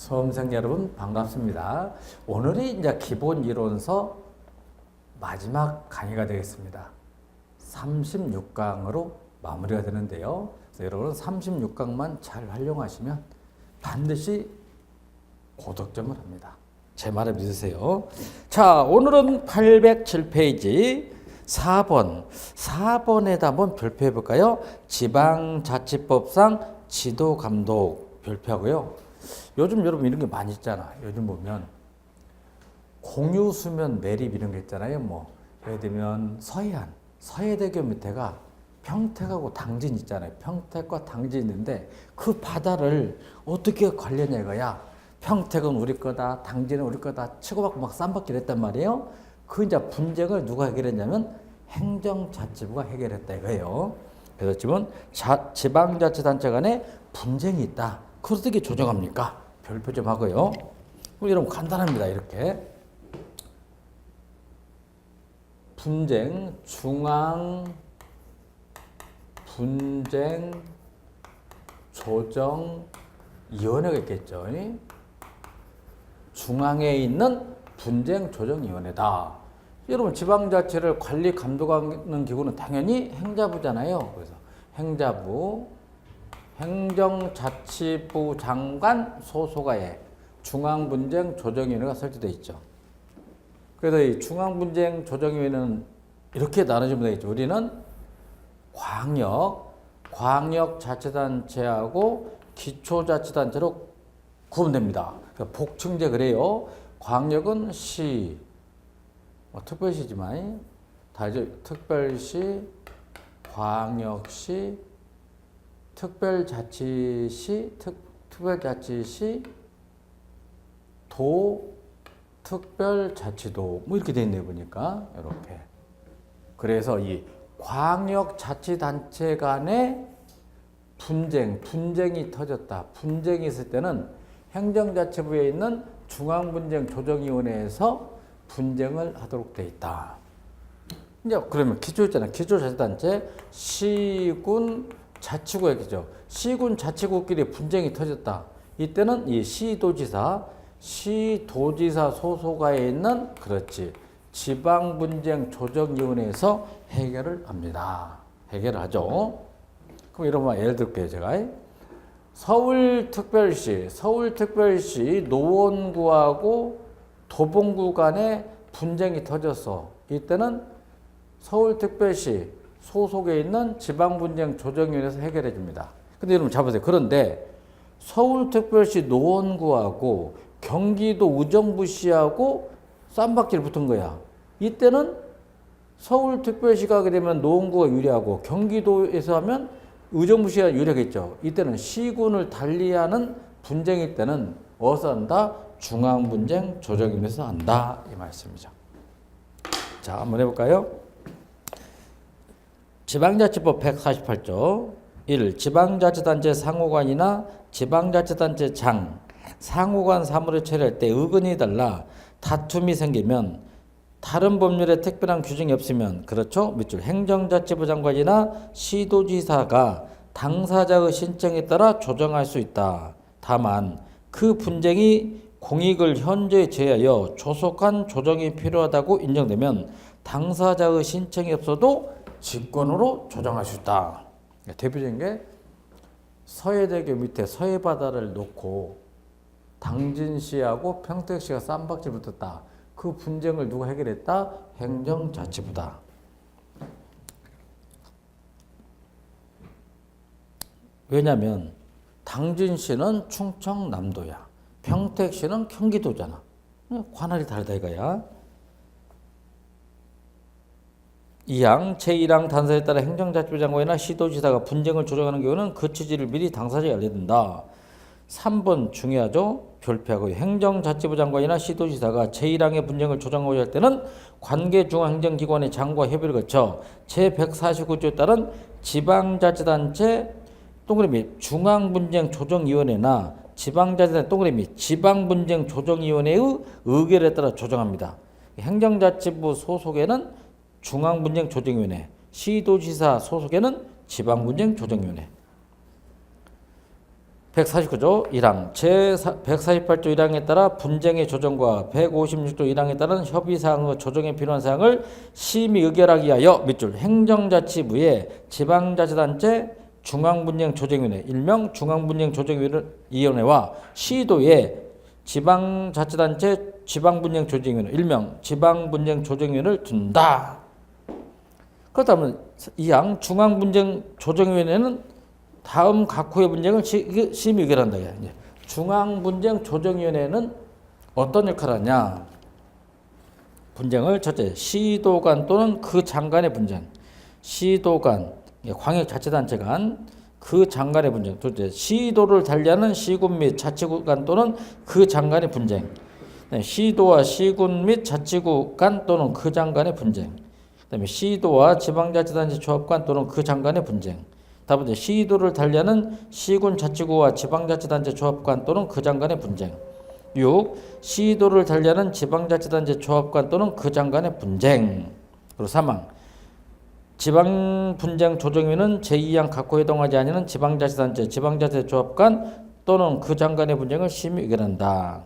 수험생 여러분 반갑습니다. 오늘이 이제 기본 이론서 마지막 강의가 되겠습니다. 36강으로 마무리가 되는데요. 그래서 여러분은 36강만 잘 활용하시면 반드시 고득점을 합니다. 제 말을 믿으세요. 자, 오늘은 807페이지 4번. 4번에다 한번 별표해 볼까요? 지방자치법상 지도감독 별표하고요. 요즘 여러분 이런 게 많이 있잖아. 요즘 보면 공유수면 매립 이런 게 있잖아요. 뭐 예를 들면 서해안, 서해대교 밑에가 평택하고 당진 있잖아요. 평택과 당진 있는데 그 바다를 어떻게 관리하냐 이거야. 평택은 우리 거다, 당진은 우리 거다 치고받고 막 쌈박질 했단 말이에요. 그 이제 분쟁을 누가 해결했냐면 행정자치부가 해결했다 이거예요. 그래서 지금 지방자치단체 간에 분쟁이 있다. 그걸 어떻게 조정합니까? 별표 좀 하고요. 그럼 여러분 간단합니다. 이렇게 분쟁 중앙 분쟁 조정위원회가 있겠죠. 중앙에 있는 분쟁조정위원회다. 여러분 지방자치를 관리 감독하는 기구는 당연히 행자부잖아요. 그래서 행자부, 행정자치부 장관 소속하에 중앙분쟁조정위원회가 설치되어 있죠. 그래서 이 중앙분쟁조정위원회는 이렇게 나눠지면 되겠죠. 우리는 광역자치단체하고 기초자치단체로 구분됩니다. 그러니까 복층제 그래요. 광역은 시, 특별시지만 다 이제 특별시, 광역시, 특별자치시, 특별자치시, 도, 특별자치도 뭐 이렇게 돼 있네요. 보니까 이렇게. 그래서 이 광역자치단체 간의 분쟁이 터졌다. 분쟁이 있을 때는 행정자치부에 있는 중앙분쟁조정위원회에서 분쟁을 하도록 돼 있다. 이제 그러면 기초 있잖아요. 기초자치단체, 시군, 자치구역이죠. 시군, 자치구끼리 분쟁이 터졌다. 이때는 이 시도지사 소속하에 있는 그렇지 지방분쟁조정위원회에서 해결을 합니다. 해결을 하죠. 그럼 이런 거 예를 들게요. 제가 서울특별시 노원구하고 도봉구 간에 분쟁이 터졌어. 이때는 서울특별시 소속에 있는 지방분쟁조정위원회에서 해결해 줍니다. 근데 여러분 잡으세요. 그런데 서울특별시 노원구하고 경기도 의정부시하고 쌈박질 붙은 거야. 이때는 서울특별시가 하게 되면 노원구가 유리하고 경기도에서 하면 의정부시가 유리하겠죠. 이때는 시군을 달리하는 분쟁일 때는 어디서 한다? 중앙분쟁조정위원회에서 한다. 이 말씀이죠. 자, 한번 해볼까요? 지방자치법 148조 1. 지방자치단체 상호간이나 지방자치단체 장, 상호간 사무를 처리할 때 의견이 달라 다툼이 생기면 다른 법률에 특별한 규정이 없으면 그렇죠. 밑줄 행정자치부 장관이나 시도지사가 당사자의 신청에 따라 조정할 수 있다. 다만 그 분쟁이 공익을 현저히 제하여 조속한 조정이 필요하다고 인정되면 당사자의 신청이 없어도 직권으로 조정할 수 있다. 대표적인 게 서해대교 밑에 서해바다를 놓고 당진시하고 평택시가 쌈박질 붙었다. 그 분쟁을 누가 해결했다? 행정자치부다. 왜냐하면 당진시는 충청남도야. 평택시는 경기도잖아. 관할이 다르다 이거야. 2항 제1항 단서에 따라 행정자치부 장관이나 시도지사가 분쟁을 조정하는 경우는 그 취지를 미리 당사자에 알려준다. 3번 중요하죠. 별표하고 행정자치부 장관이나 시도지사가 제1항의 분쟁을 조정하고자 할 때는 관계중앙행정기관의 장과 협의를 거쳐 제149조에 따른 지방자치단체 동그라미 중앙분쟁조정위원회나 지방자치단체 동그라미 지방분쟁조정위원회의 의결에 따라 조정합니다. 행정자치부 소속에는 중앙분쟁조정위원회, 시도지사 소속에는 지방분쟁조정위원회. 149조 1항 제148조 1항에 따라 분쟁의 조정과 156조 1항에 따른 협의사항의 조정에 필요한 사항을 심의 의결하기 위하여 밑줄 행정자치부의 지방자치단체 중앙분쟁조정위원회 일명 중앙분쟁조정위원회와 시도의 지방자치단체 지방분쟁조정위원회 일명 지방분쟁조정위원회를 둔다. 그렇다면 2항 중앙분쟁조정위원회는 다음 각호의 분쟁을 심의 의결한다. 중앙분쟁조정위원회는 어떤 역할을 하냐? 분쟁을 첫째 시도 간 또는 그 장간의 분쟁, 시도 간 광역자치단체 간 그 장간의 분쟁, 둘째 시도를 달리하는 시군 및 자치구 간 또는 그 장간의 분쟁, 시도와 시군 및 자치구 간 또는 그 장간의 분쟁, 그다음에 시도와 지방자치단체 조합 간 또는 그 장간의 분쟁. 다음째 시도를 달리하는 시군 자치구와 지방자치단체 조합 간 또는 그 장간의 분쟁. 6. 시도를 달리하는 지방자치단체 조합 간 또는 그 장간의 분쟁. 그리고 3항 지방분쟁조정위는 제2항 각호에 해당하지 아니하는 지방자치단체, 지방자치 조합 간 또는 그 장간의 분쟁을 심의 의결한다.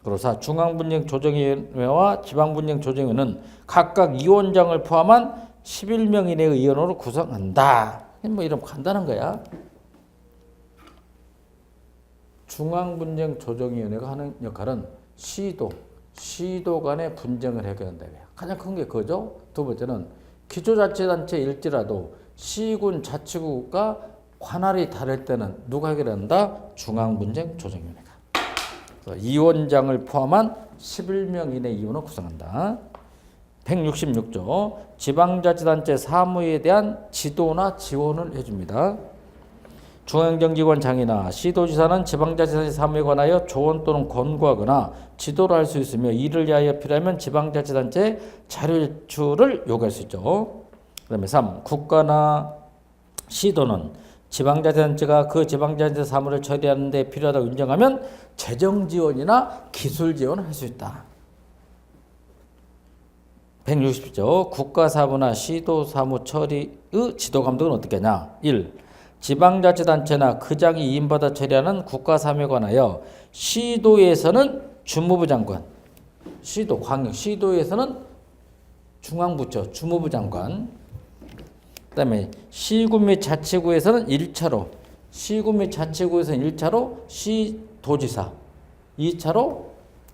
그리고 4. 중앙분쟁조정위원회와 지방분쟁조정위는 각각 위원장을 포함한 11명 이내의 위원으로 구성한다. 뭐 이런 간단한 거야. 중앙분쟁조정위원회가 하는 역할은 시도 간의 분쟁을 해결한다. 가장 큰 게 그거죠. 두 번째는 기초자치단체일지라도 시군 자치구가 관할이 다를 때는 누가 해결한다? 중앙분쟁조정위원회가. 위원장을 포함한 11명 이내 위원을 구성한다. 166조 지방자치단체 사무에 대한 지도나 지원을 해줍니다. 중앙정기관장이나 시도지사는 지방자치단체 사무에 관하여 조언 또는 권고하거나 지도를 할 수 있으며 이를 위하여 필요하면 지방자치단체 자료 제출을 요구할 수 있죠. 그 다음에 3. 국가나 시도는 지방자치단체가 그 지방자치단체 사무를 처리하는 데 필요하다고 인정하면 재정지원이나 기술지원을 할 수 있다. 160조 국가사무나 시도사무 처리의 지도감독은 어떻게 하냐. 1. 지방자치단체나 그장이 위임받아 처리하는 국가사무에 관하여 시도에서는 주무부 장관, 시도에서는 중앙부처 주무부 장관, 그 다음에 시군 및 자치구에서는 1차로, 시군 및 자치구에서는 1차로 시도지사, 2차로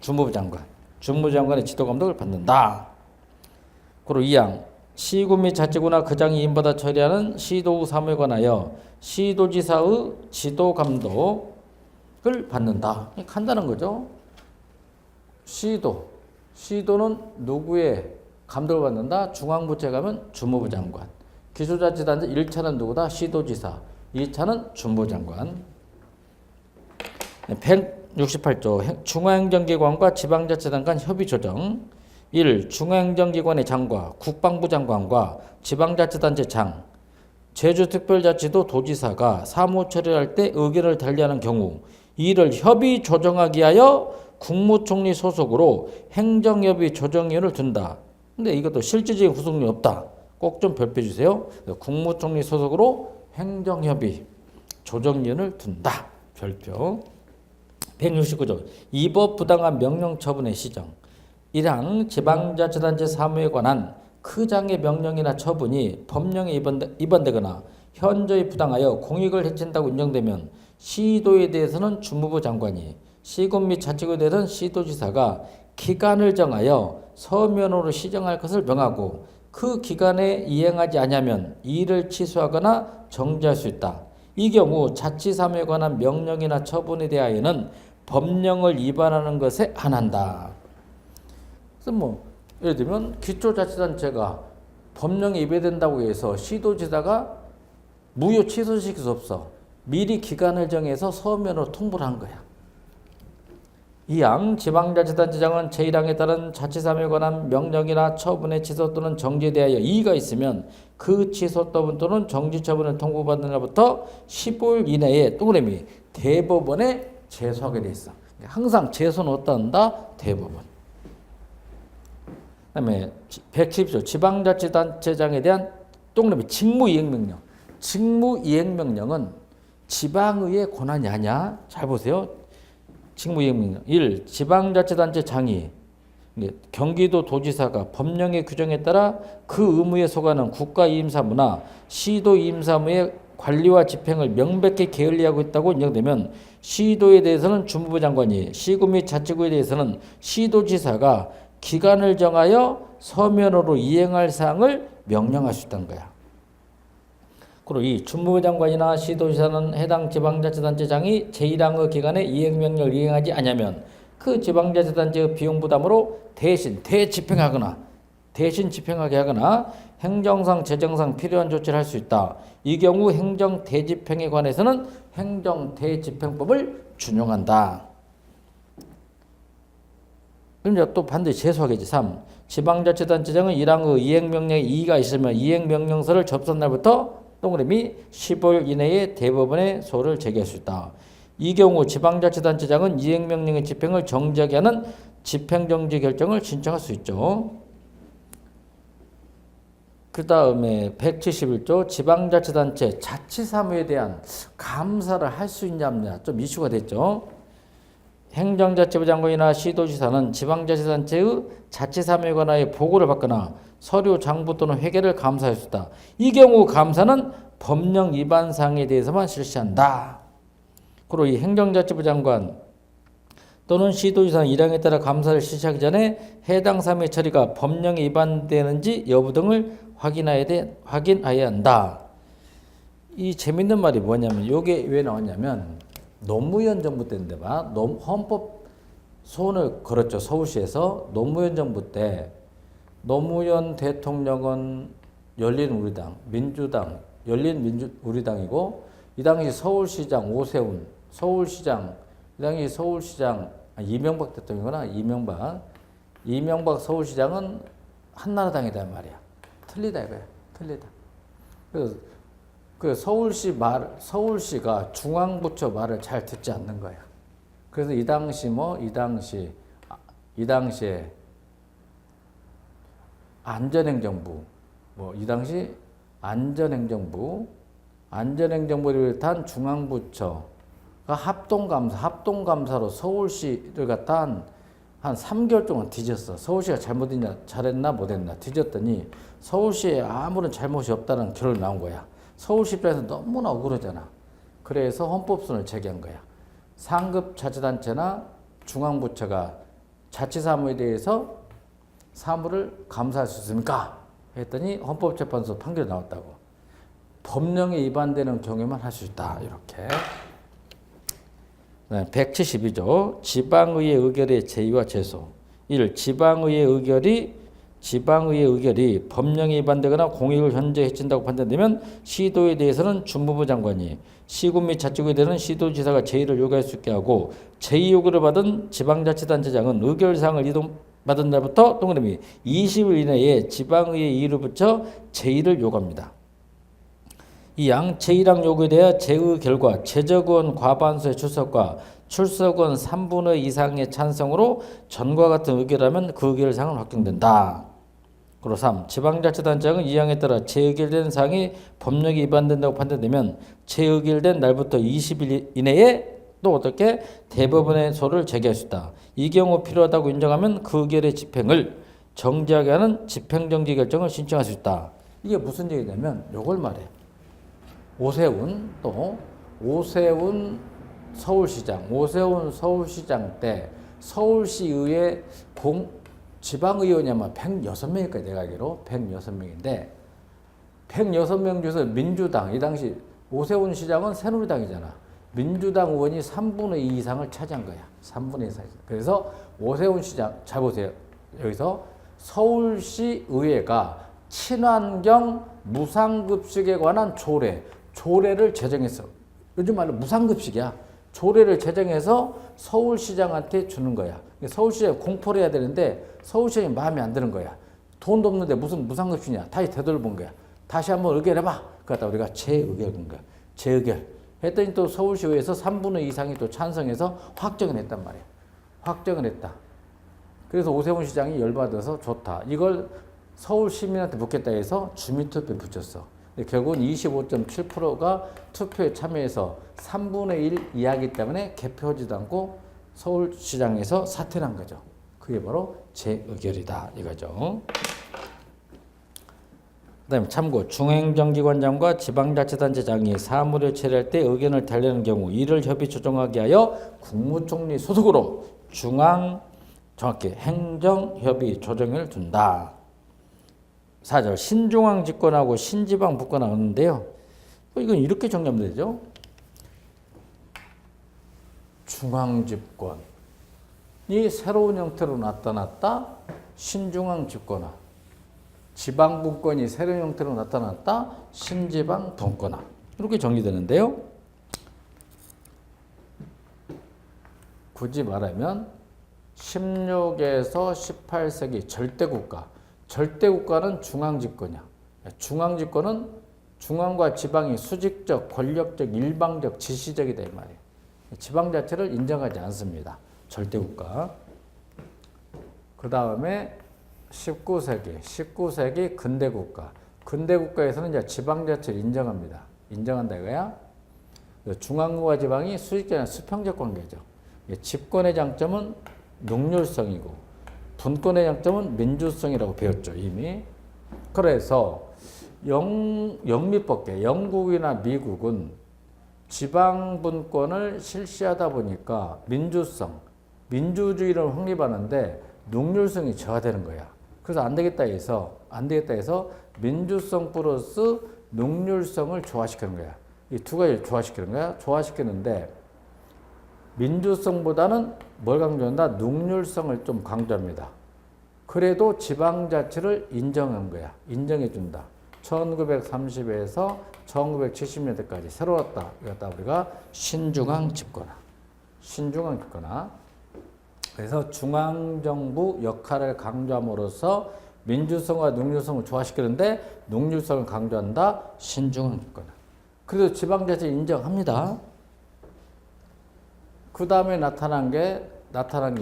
주무부 장관의 지도감독을 받는다. 그리고 2항 시군 및 자치구나 그장이 위임받아 처리하는 시도 사무에 관하여 시도지사의 지도감독을 받는다. 간단한 거죠. 시도는 누구의 감독을 받는다? 중앙부처에 가면 주무부 장관. 기초자치단체 1차는 누구다? 시도지사. 2차는 주무부 장관. 168조 중앙행정기관과 지방자치단 간 협의 조정. 1. 중앙행정기관의 장과 국방부 장관과 지방자치단체 장, 제주특별자치도 도지사가 사무 처리할 때 의견을 달리하는 경우 이를 협의 조정하기 위하여 국무총리 소속으로 행정협의 조정위원을 둔다. 근데 이것도 실질적인 구성력이 없다. 꼭 좀 별표해 주세요. 국무총리 소속으로 행정협의 조정위원을 둔다. 별표. 169조 위법 부당한 명령 처분의 시정. 1항 지방자치단체 사무에 관한 그 장의 명령이나 처분이 법령에 위반되거나 현저히 부당하여 공익을 해친다고 인정되면 시도에 대해서는 주무부 장관이, 시군 및 자치구에 대해서는 시도지사가 기간을 정하여 서면으로 시정할 것을 명하고 그 기간에 이행하지 아니하면 이를 취소하거나 정지할 수 있다. 이 경우 자치사무에 관한 명령이나 처분에 대하여는 법령을 위반하는 것에 한한다. 그래서 예를 들면 기초자치단체가 법령에 위배된다고 해서 시도지사가 무효 취소시킬 수 없어. 미리 기간을 정해서 서면으로 통보를 한 거야. 2항 지방자치단체장은 제1항에 따른 자치사무에 관한 명령이나 처분의 취소 또는 정지에 대하여 이의가 있으면 그 취소 또는 정지 처분을 통보받는 날부터 15일 이내에 동그라미 대법원에 제소하게 돼 있어. 항상 제소는 어디다 한다? 대법원. 그 다음에 110조 지방자치단체장에 대한 동그라미 직무이행명령. 직무이행명령은 지방의회 권한이 아니야. 잘 보세요. 직무이행명령 1. 지방자치단체 장이 경기도 도지사가 법령의 규정에 따라 그 의무에 속하는 국가이임사무나 시도이임사무의 관리와 집행을 명백히 게을리하고 있다고 인정되면 시도에 대해서는 주무부 장관이, 시구 및 자치구에 대해서는 시도지사가 기간을 정하여 서면으로 이행할 사항을 명령할 수 있다는 거야. 그리고 이 주무부 장관이나 시도지사는 해당 지방자치단체장이 제1항의 기간에 이행명령을 이행하지 않으면 그 지방자치단체의 비용 부담으로 대신 집행하게 하거나 행정상 재정상 필요한 조치를 할 수 있다. 이 경우 행정대집행에 관해서는 행정대집행법을 준용한다. 그럼 이제 또 반드시 제소하겠지. 3. 지방자치단체장은 1항의 이행명령에 이의가 있으면 이행명령서를 접수한 날부터 동그라미 15일 이내에 대법원에 소를 제기할 수 있다. 이 경우 지방자치단체장은 이행명령의 집행을 정지하게 하는 집행정지 결정을 신청할 수 있죠. 그 다음에 171조 지방자치단체 자치사무에 대한 감사를 할 수 있냐 없냐 좀 이슈가 됐죠. 행정자치부 장관이나 시도지사는 지방자치단체의 자치사무에 관하여 보고를 받거나 서류 장부 또는 회계를 감사할 수 있다. 이 경우 감사는 법령 위반 사항에 대해서만 실시한다. 그리고 이 행정자치부 장관 또는 시도지사는 1항에 따라 감사를 실시하기 전에 해당 사무의 처리가 법령에 위반되는지 여부 등을 확인해야 한다. 이 재밌는 말이 뭐냐면 이게 왜 나왔냐면 노무현 정부 때인데 봐. 헌법 소원을 걸었죠. 서울시에서 노무현 정부 때 노무현 대통령은 열린우리당, 민주당, 열린우리당이고 이 당시 서울시장 오세훈, 이 당시 서울시장 이명박 대통령이구나. 이명박 서울시장은 한나라당이다 말이야. 틀리다 이거야. 틀리다. 그래서 그 서울시가 중앙부처 말을 잘 듣지 않는 거야. 그래서 이 당시에 안전행정부, 이 당시 안전행정부를 비롯한 중앙부처가 합동감사로 서울시를 갖다 한 3개월 동안 뒤졌어. 서울시가 잘했나 못했나 뒤졌더니 서울시에 아무런 잘못이 없다는 결론이 나온 거야. 서울시 입장에서 너무나 억울하잖아. 그래서 헌법소원을 제기한 거야. 상급 자치단체나 중앙부처가 자치사무에 대해서 사무를 감사할 수 있습니까? 했더니 헌법재판소 판결이 나왔다고. 법령에 위반되는 경우에만 할 수 있다. 이렇게. 172조 지방의회 의결의 제의와 제소. 1. 지방의회 의결이 법령에 위반되거나 공익을 현재 해친다고 판단되면 시도에 대해서는 주무부 장관이, 시군 및 자치구에 대해서는 시도지사가 제의를 요구할 수 있게 하고 제의 요구를 받은 지방자치단체장은 의결사항을 이동받은 날부터 동그라미 20일 이내에 지방의회 이의를 붙여 제의를 요구합니다. 이 양 제1항 요구에 대해 제의 결과 제적의원 과반수의 출석과 출석의원 3분의 2 이상의 찬성으로 전과 같은 의결하면 그 의결사항은 확정된다. 그리고 3. 지방자치단체장은 이 항에 따라 재의결된 사항이 법령에 위반된다고 판단되면 재의결된 날부터 20일 이내에 또 어떻게 대법원에 소를 제기할 수 있다. 이 경우 필요하다고 인정하면 그 의결의 집행을 정지하게 하는 집행정지 결정을 신청할 수 있다. 이게 무슨 얘기냐면 요걸 말해. 오세훈 서울시장 때 서울시의회 지방의원이 아마 106명일까 내가 알기로 106명인데 106명 중에서 민주당 이 당시 오세훈 시장은 새누리당이잖아. 민주당 의원이 3분의 2 이상을 차지한 거야. 3분의 2 이상. 그래서 오세훈 시장 잘 보세요. 여기서 서울시의회가 친환경 무상급식에 관한 조례를 제정했어. 요즘 말로 무상급식이야. 조례를 제정해서 서울시장한테 주는 거야. 서울시장이 공포를 해야 되는데 서울시장이 마음에 안 드는 거야. 돈도 없는데 무슨 무상급식이냐. 다시 되돌아본 거야. 다시 한번 의결해봐. 그러다 우리가 재의결한 거야. 재의결. 했더니 또 서울시의회에서 3분의 2 이상이 또 찬성해서 확정을 했단 말이야. 확정을 했다. 그래서 오세훈 시장이 열받아서 좋다. 이걸 서울 시민한테 묻겠다 해서 주민투표에 붙였어. 결국은 25.7%가 투표에 참여해서 3분의 1 이하이기 때문에 개표하지도 않고 서울시장에서 사퇴를 한 거죠. 그게 바로 재의결이다 이거죠. 그 다음에 참고 중앙행정기관장과 지방자치단체장이 사무를 처리할 때 의견을 달리는 경우 이를 협의 조정하게 하여 국무총리 소속으로 정확히 행정협의 조정을 둔다. 4절 신중앙 집권하고 신지방 집권하는데요. 이건 이렇게 정리하면 되죠. 중앙 집권이 새로운 형태로 나타났다. 신중앙 집권화. 지방 분권이 새로운 형태로 나타났다. 신지방 분권화. 이렇게 정리되는데요. 굳이 말하면 16에서 18세기 절대국가. 절대국가는 중앙집권이야. 중앙집권은 중앙과 지방이 수직적, 권력적, 일방적, 지시적이다 이 말이에요. 지방자치를 인정하지 않습니다. 절대국가. 그 다음에 19세기 근대국가. 근대국가에서는 이제 지방자치를 인정합니다. 인정한다 이거야. 중앙과 지방이 수직적, 수평적 관계죠. 집권의 장점은 능률성이고 분권의 장점은 민주성이라고 배웠죠 이미. 그래서 영미법계, 영국이나 미국은 지방 분권을 실시하다 보니까 민주성, 민주주의를 확립하는데 능률성이 저하되는 거야. 그래서 안 되겠다 해서 민주성 플러스 능률성을 조화시키는 거야. 이 두 가지를 조화시키는 거야. 조화시키는데 민주성보다는 뭘 강조한다? 능률성을 좀 강조합니다. 그래도 지방자치를 인정한 거야. 인정해준다. 1930에서 1970년대까지 새로 왔다. 이것다 우리가 신중앙 집권화. 신중앙 집권화. 그래서 중앙정부 역할을 강조함으로써 민주성과 능률성을 조화시키는데 능률성을 강조한다. 신중앙 집권화. 그래도 지방자치 인정합니다. 그 다음에 나타난 게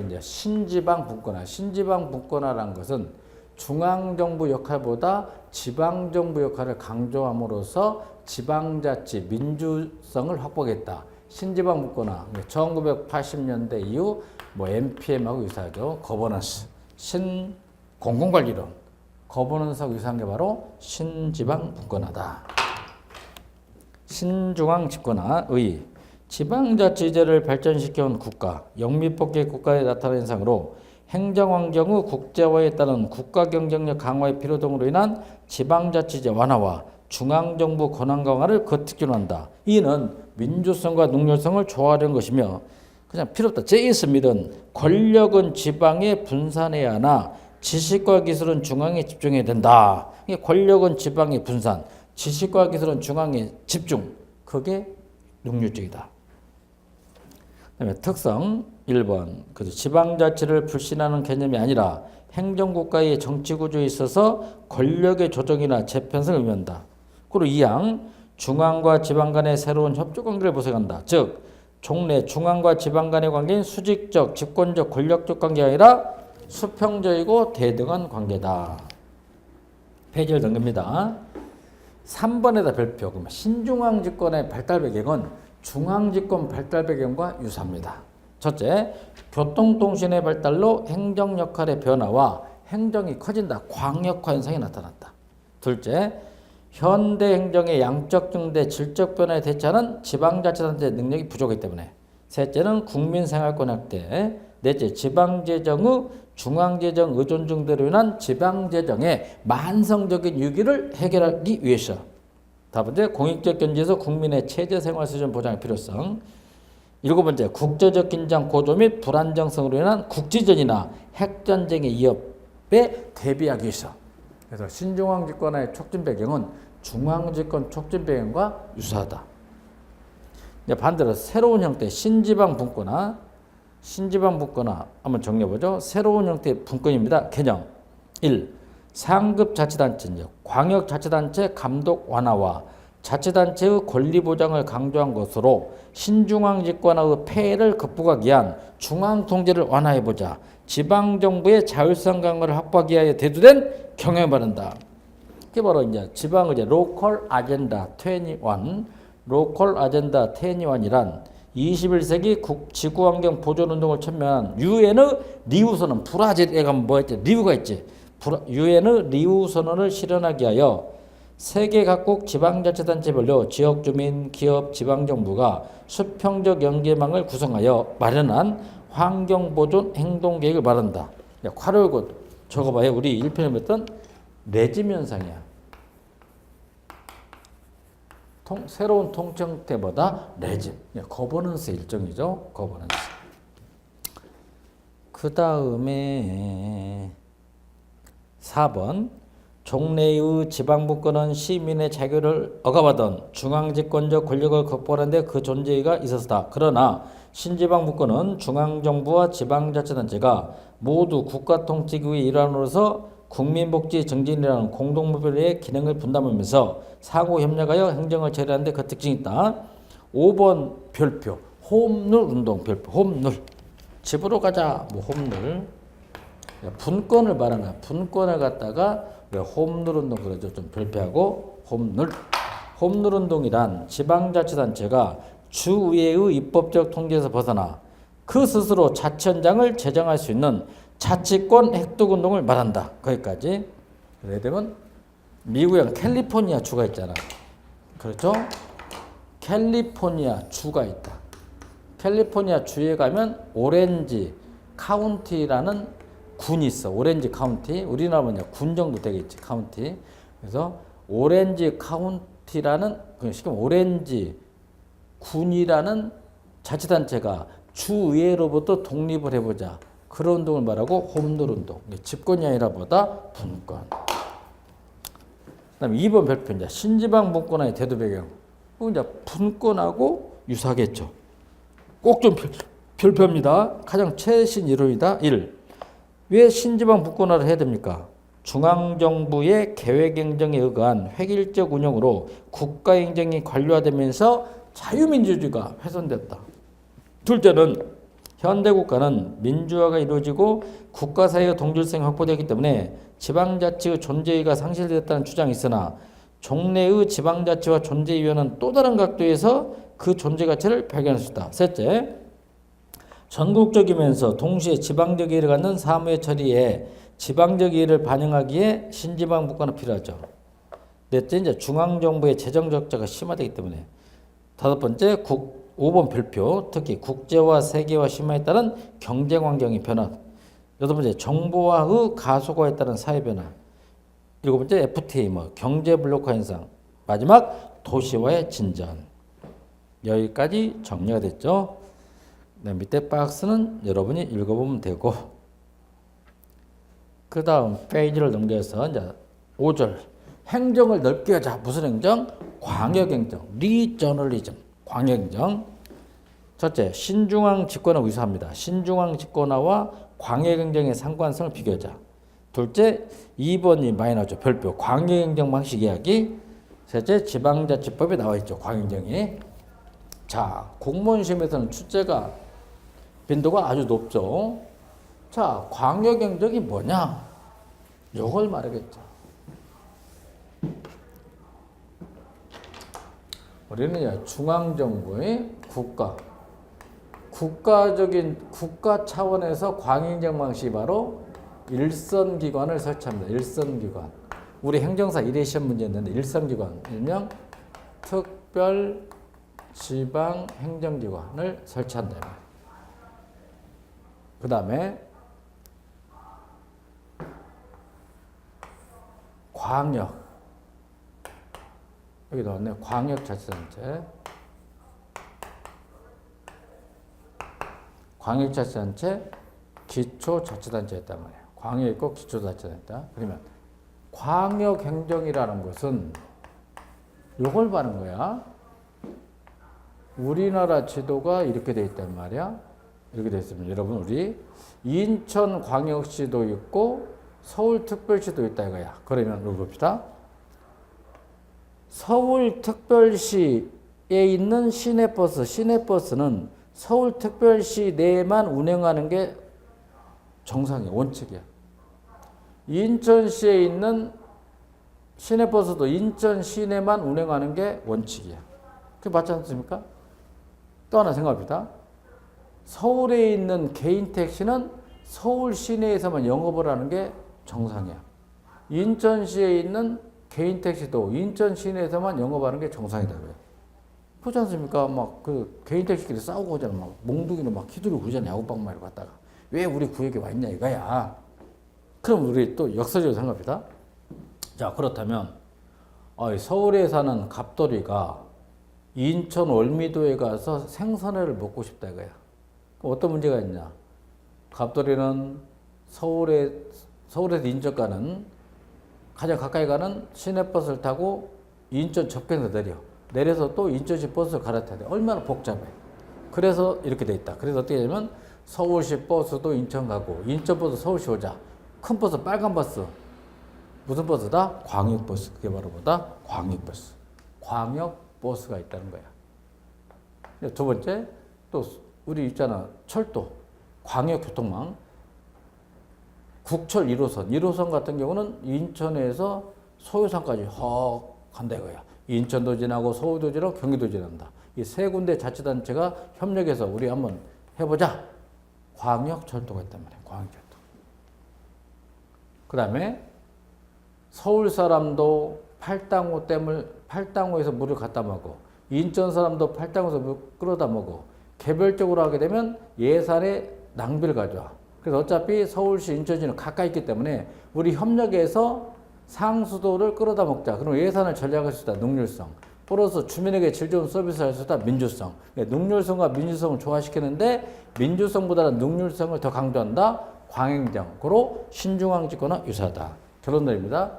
이제 신지방 분권화. 신지방 분권화라는 것은 중앙정부 역할보다 지방정부 역할을 강조함으로써 지방자치 민주성을 확보하겠다. 신지방 분권화. 1980년대 이후 NPM하고 유사하죠. 거버넌스. 공공관리론. 거버넌스하고 유사한 게 바로 신지방 분권화다. 신중앙 집권화의 지방자치제를 발전시켜온 국가, 영미법계 국가에 나타난 현상으로 행정환경의 국제화에 따른 국가경쟁력 강화의 필요 등으로 인한 지방자치제 완화와 중앙정부 권한 강화를 거듭기로 한다. 이는 민주성과 능률성을 조화하는 것이며 그냥 필요 없다. 제1스밀은 권력은 지방에 분산해야 하나 지식과 기술은 중앙에 집중해야 된다. 권력은 지방에 분산, 지식과 기술은 중앙에 집중. 그게 능률적이다. 그다음에 특성 1번 지방자치를 불신하는 개념이 아니라 행정국가의 정치구조에 있어서 권력의 조정이나 재편성을 의미한다. 그리고 2항 중앙과 지방 간의 새로운 협조관계를 모색한다. 즉 종래 중앙과 지방 간의 관계는 수직적, 집권적, 권력적 관계가 아니라 수평적이고 대등한 관계다. 페이지를 넘깁니다. 3번에다 별표. 그러면 신중앙 집권의 발달 배경은 중앙집권 발달 배경과 유사합니다. 첫째, 교통통신의 발달로 행정 역할의 변화와 행정이 커진다. 광역화 현상이 나타났다. 둘째, 현대 행정의 양적 증대, 질적 변화에 대처하는 지방자치단체 능력이 부족하기 때문에. 셋째는 국민생활권 확대. 넷째, 지방재정의 중앙재정 의존 증대로 인한 지방재정의 만성적인 위기를 해결하기 위해서. 다섯 번째, 공익적 견지에서 국민의 최저 생활 수준 보장의 필요성. 일곱 번째, 국제적 긴장 고조 및 불안정성으로 인한 국지전이나 핵전쟁의 위협에 대비하기 위해서. 그래서 신중앙 집권화의 촉진 배경은 중앙 집권 촉진 배경과 유사하다. 이제 반대로 새로운 형태 신지방 분권화. 신지방 분권화 한번 정리해보죠. 새로운 형태의 분권입니다. 개념 1. 상급 자치단체, 광역자치단체 감독 완화와 자치단체의 권리 보장을 강조한 것으로 신중앙 집권화의 폐해를 극복하기 위한 중앙 통제를 완화해보자 지방정부의 자율성 강화를 확보하기 위하여 대두된 경향을 바른다. 그게 바로 이제 지방 이제 로컬 아젠다 21, 로컬 아젠다 21이란 21세기 지구환경 보존운동을 첨예한 유엔의 리우 선언, 브라질에 가면 뭐 했지? 리우가 있지. 유엔의 리우 선언을 실현하기 위하여 세계 각국 지방자치단체별로 지역주민, 기업, 지방정부가 수평적 연계망을 구성하여 마련한 환경보존 행동계획을 말한다. 괄호 열고 적어봐요. 우리 1편에 봤던 레짐 현상이야. 새로운 통치 때보다 레짐, 거버넌스 일종이죠. 거버넌스. 그 다음에 4번 종래의 지방분권은 시민의 자유를 억압하던 중앙집권적 권력을 극복하는 데 그 존재가 있었다. 그러나 신지방분권은 중앙정부와 지방자치단체가 모두 국가통치기의 일환으로서 국민복지 증진이라는 공동목표의 기능을 분담하면서 상호 협력하여 행정을 처리하는 데 그 특징이 있다. 5번 별표 홈룰 운동 별표 홈룰 집으로 가자 뭐 홈룰 분권을 말하는 거야. 분권을 갖다가 왜 홈룰 운동 그러죠. 좀 별표하고 홈룰. 홈룰 운동이란 지방자치단체가 주의회의 입법적 통제에서 벗어나 그 스스로 자치현장을 제정할 수 있는 자치권 획득 운동을 말한다. 거기까지. 예를 들면 미국에 캘리포니아 주가 있잖아. 그렇죠? 캘리포니아 주가 있다. 캘리포니아 주에 가면 오렌지 카운티라는 군이 있어. 오렌지 카운티. 우리나라 뭐냐 군 정도 되겠지. 카운티. 그래서 오렌지 카운티라는 쉽게 오렌지 군이라는 자치단체가 주의회로부터 독립을 해보자. 그런 운동을 말하고 홈룰 운동. 집권이 아니라 보다 분권. 그다음 2번 별표 이제 신지방 분권의 대도 배경. 이제 분권하고 유사하겠죠. 꼭 좀 별표입니다. 가장 최신 이론이다. 1. 왜 신지방 분권화를 해야 됩니까? 중앙정부의 계획행정에 의한 획일적 운영으로 국가행정이 관료화되면서 자유민주주의가 훼손됐다. 둘째는 현대국가는 민주화가 이루어지고 국가 사회의 동질성이 확보되기 때문에 지방자치의 존재의가 상실됐다는 주장이 있으나 종래의 지방자치와 존재의회는 또 다른 각도에서 그 존재 가치를 발견할 수 있다. 셋째, 전국적이면서 동시에 지방적 이해를 갖는 사무의 처리에 지방적 이해를 반영하기에 신지방 분권이 필요하죠. 넷째, 이제 중앙정부의 재정 적자가 심화되기 때문에. 다섯 번째, 5번 별표, 특히 국제화, 세계화 심화에 따른 경쟁 환경의 변화. 여덟 번째, 정보화의 가속화에 따른 사회 변화. 일곱 번째, FTA, 경제 블록화 현상. 마지막, 도시화의 진전. 여기까지 정리가 됐죠. 네, 밑에 박스는 여러분이 읽어보면 되고, 그 다음 페이지를 넘겨서 이제 5절. 행정을 넓게 하자. 무슨 행정? 광역행정. 리저널리즘. 광역행정. 첫째, 신중앙 집권화 유사합니다. 신중앙 집권화와 광역행정의 상관성을 비교하자. 둘째, 2번이 많이 나오죠. 별표. 광역행정 방식 이야기. 셋째, 지방자치법에 나와 있죠. 광역행정이. 자, 공무원 시험에서는 출제가 빈도가 아주 높죠. 자, 광역행정이 뭐냐? 이걸 말하겠죠. 우리는 중앙정부의 국가 차원에서 광역행정 방식이 바로 일선기관을 설치합니다. 일선기관. 우리 행정사 1회 시험 문제였는데 일선기관, 일명 특별 지방 행정기관을 설치한다. 그 다음에 광역. 여기 나왔네. 광역자치단체. 광역자치단체, 기초자치단체였단 말이에요. 광역 있고 기초자치단체다. 그러면 광역행정이라는 것은 요걸 말하는 거야. 우리나라 지도가 이렇게 돼 있단 말이야. 이렇게 돼 있으면 여러분 우리 인천광역시도 있고 서울특별시도 있다 이거야. 그러면 이거 봅시다. 서울특별시에 있는 시내버스는 서울특별시 내에만 운행하는 게 정상이야. 원칙이야. 인천시에 있는 시내버스도 인천 시내만 운행하는 게 원칙이야. 그게 맞지 않습니까? 또 하나 생각합니다. 서울에 있는 개인 택시는 서울 시내에서만 영업을 하는 게 정상이야. 인천시에 있는 개인 택시도 인천 시내에서만 영업하는 게 정상이다. 그렇지 않습니까? 막 그 개인 택시끼리 싸우고 오잖아. 막 몽둥이로 막 휘두르고 그러잖아. 야구방 말고 갔다가. 왜 우리 구역에 와 있냐 이거야. 그럼 우리 또 역설적으로 생각합니다. 자, 그렇다면 서울에 사는 갑돌이가 인천 월미도에 가서 생선회를 먹고 싶다 이거야. 그럼 어떤 문제가 있냐? 갑돌이는 서울에서 인천 가는 가장 가까이 가는 시내버스를 타고 인천 접근에서 내려서 또 인천시 버스를 갈아타야 돼. 얼마나 복잡해. 그래서 이렇게 돼 있다. 그래서 어떻게 되냐면 서울시 버스도 인천 가고 인천 버스 서울시 오자. 큰 버스 빨간 버스. 무슨 버스다? 광역버스. 그게 바로 뭐다? 광역버스. 광역버스가 있다는 거야. 두 번째, 또 우리 있잖아. 철도, 광역교통망, 국철 1호선. 1호선 같은 경우는 인천에서 소요산까지 헉 간다 이거야. 인천도 지나고 서울도 지나고 경기도 지난다. 이 세 군데 자치단체가 협력해서 우리 한번 해보자. 광역철도가 있단 말이야. 광역철도. 그 다음에 서울 사람도 팔당호에서 물을 갖다 먹어. 인천 사람도 팔당호에서 물 끌어다 먹어. 개별적으로 하게 되면 예산의 낭비를 가져와. 그래서 어차피 서울시, 인천시는 가까이 있기 때문에 우리 협력해서 상수도를 끌어다 먹자. 그럼 예산을 절약할 수 있다. 능률성. 플러스 주민에게 질 좋은 서비스를 할 수 있다. 민주성. 능률성과 민주성을 조화시키는데 민주성보다는 능률성을 더 강조한다. 광행정. 고로 신중앙 집권과 유사하다. 결론들입니다.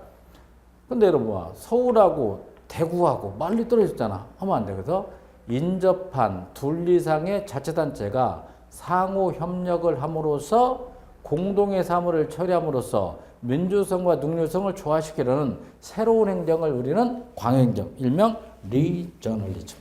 근데 여러분, 서울하고 대구하고 멀리 떨어졌잖아. 하면 안 돼. 그래서 인접한 둘 이상의 자치단체가 상호 협력을 함으로써 공동의 사무를 처리함으로써 민주성과 능률성을 조화시키려는 새로운 행정을 우리는 광행정, 일명 리저널리즘.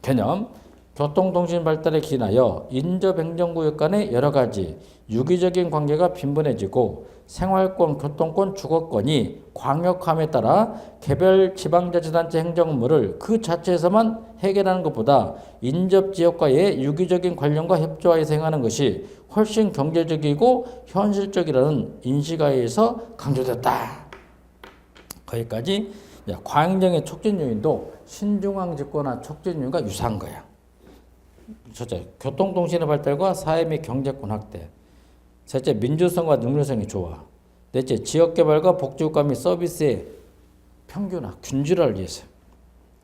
개념, 교통통신 발달에 기인하여 인접행정구역 간의 여러 가지 유기적인 관계가 빈번해지고 생활권, 교통권, 주거권이 광역함에 따라 개별 지방자치단체 행정 업무를 그 자체에서만 해결하는 것보다 인접지역과의 유기적인 관련과 협조하여서 행하는 것이 훨씬 경제적이고 현실적이라는 인식하에서 강조됐다. 거기까지 광행정의 촉진 요인도 신중앙 집권화 촉진 요인과 유사한 거야. 첫째, 교통통신의 발달과 사회 및 경제권 확대. 셋째, 민주성과 능률성이 좋아. 넷째, 지역개발과 복지국가 및 서비스의 평균화, 균질화를 위해서.